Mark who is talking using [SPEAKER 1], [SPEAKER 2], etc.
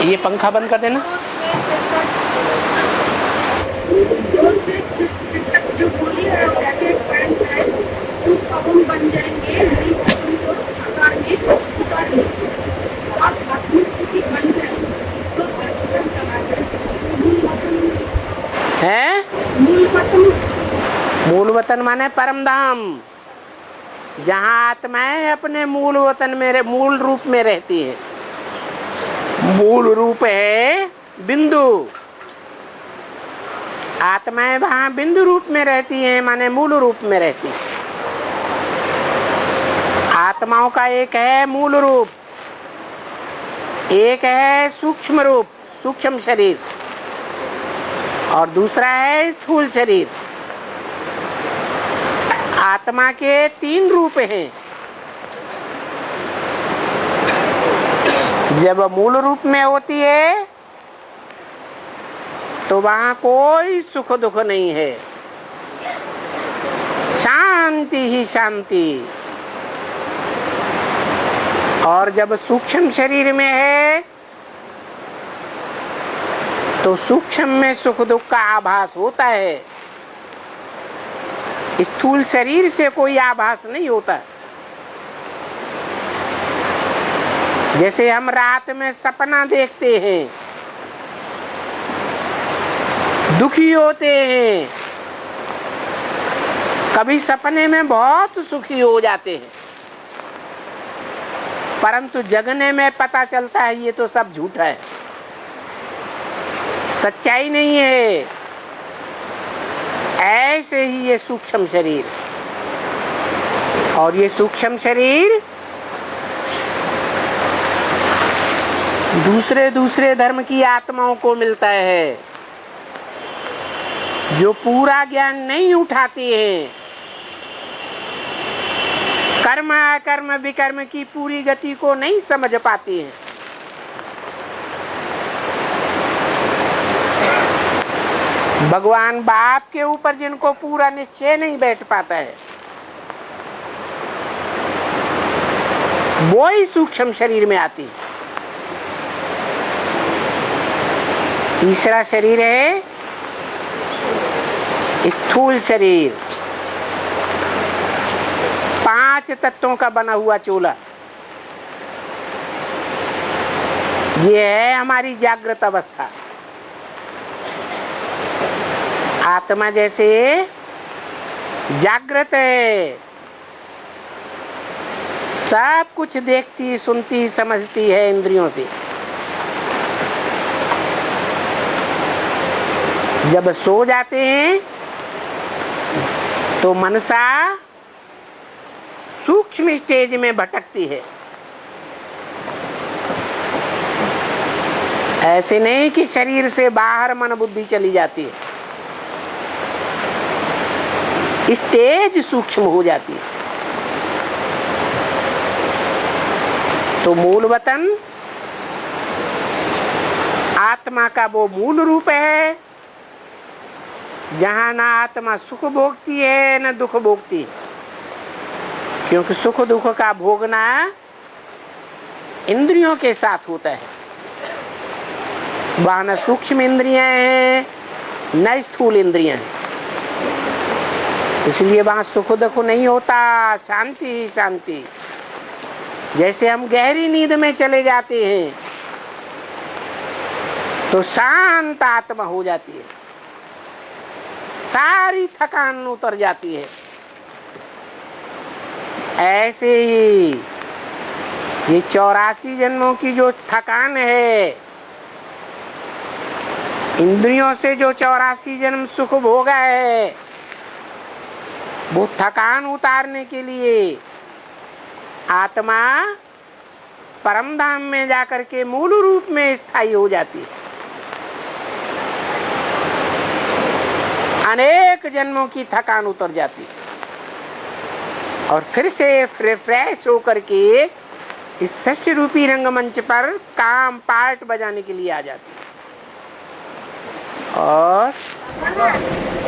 [SPEAKER 1] ये पंखा बंद कर देना।
[SPEAKER 2] जो बोली है ब्रैकेट पॉइंट है, जो पवन बन जाएंगे तो साकार में उतार लेंगे और अपनी स्थिति बन जाएगी तो चला जाए।
[SPEAKER 1] है
[SPEAKER 2] मूल वतन,
[SPEAKER 1] मूल वतन माने परम धाम, जहाँ आत्माएं अपने मूल वतन में मूल रूप में रहती है। मूल रूप है बिंदु, आत्माएं वहां बिंदु रूप में रहती हैं, माने मूल रूप में रहती हैं। आत्माओं का एक है मूल रूप, एक है सूक्ष्म रूप, सूक्ष्म शरीर, और दूसरा है स्थूल शरीर। आत्मा के 3 रूप हैं। जब मूल रूप में होती है तो वहां कोई सुख दुख नहीं है, शांति ही शांति। और जब सूक्ष्म शरीर में है तो सूक्ष्म में सुख दुख का आभास होता है, स्थूल शरीर से कोई आभास नहीं होता। जैसे हम रात में सपना देखते हैं, दुखी होते हैं, कभी सपने में बहुत सुखी हो जाते हैं, परंतु जगने में पता चलता है ये तो सब झूठा है, सच्चाई नहीं है। ऐसे ही ये सूक्ष्म शरीर, और ये सूक्ष्म शरीर दूसरे दूसरे धर्म की आत्माओं को मिलता है, जो पूरा ज्ञान नहीं उठाती है, कर्म अकर्म विकर्म की पूरी गति को नहीं समझ पाती है। भगवान बाप के ऊपर जिनको पूरा निश्चय नहीं बैठ पाता है, वो ही सूक्ष्म शरीर में आती है। तीसरा शरीर है स्थूल शरीर, 5 तत्वों का बना हुआ चूल्हा। ये है हमारी जागृत अवस्था। आत्मा जैसे जागृत है, सब कुछ देखती सुनती समझती है इंद्रियों से। जब सो जाते हैं तो मनसा सूक्ष्म स्टेज में भटकती है। ऐसे नहीं कि शरीर से बाहर मन बुद्धि चली जाती है, स्टेज सूक्ष्म हो जाती है। तो मूल वतन आत्मा का वो मूल रूप है, जहाँ ना आत्मा सुख भोगती है न दुख भोगती है, क्योंकि सुख दुख का भोगना इंद्रियों के साथ होता है। वहाँ न सूक्ष्म इंद्रियां हैं न स्थूल इंद्रियां हैं, इसलिए वहाँ सुख दुख नहीं होता, शांति ही शांति। जैसे हम गहरी नींद में चले जाते हैं तो शांत आत्मा हो जाती है, सारी थकान उतर जाती है। ऐसे ही ये 84 जन्मों की जो थकान है, इंद्रियों से जो 84 जन्म सुख भोगा है, वो थकान उतारने के लिए आत्मा परम धाम में जाकर के मूल रूप में स्थायी हो जाती है। अनेक जन्मों की थकान उतर जाती है और फिर से फ्रेश होकर के इस सृष्टि रूपी रंगमंच पर काम पार्ट बजाने के लिए आ जाती है। और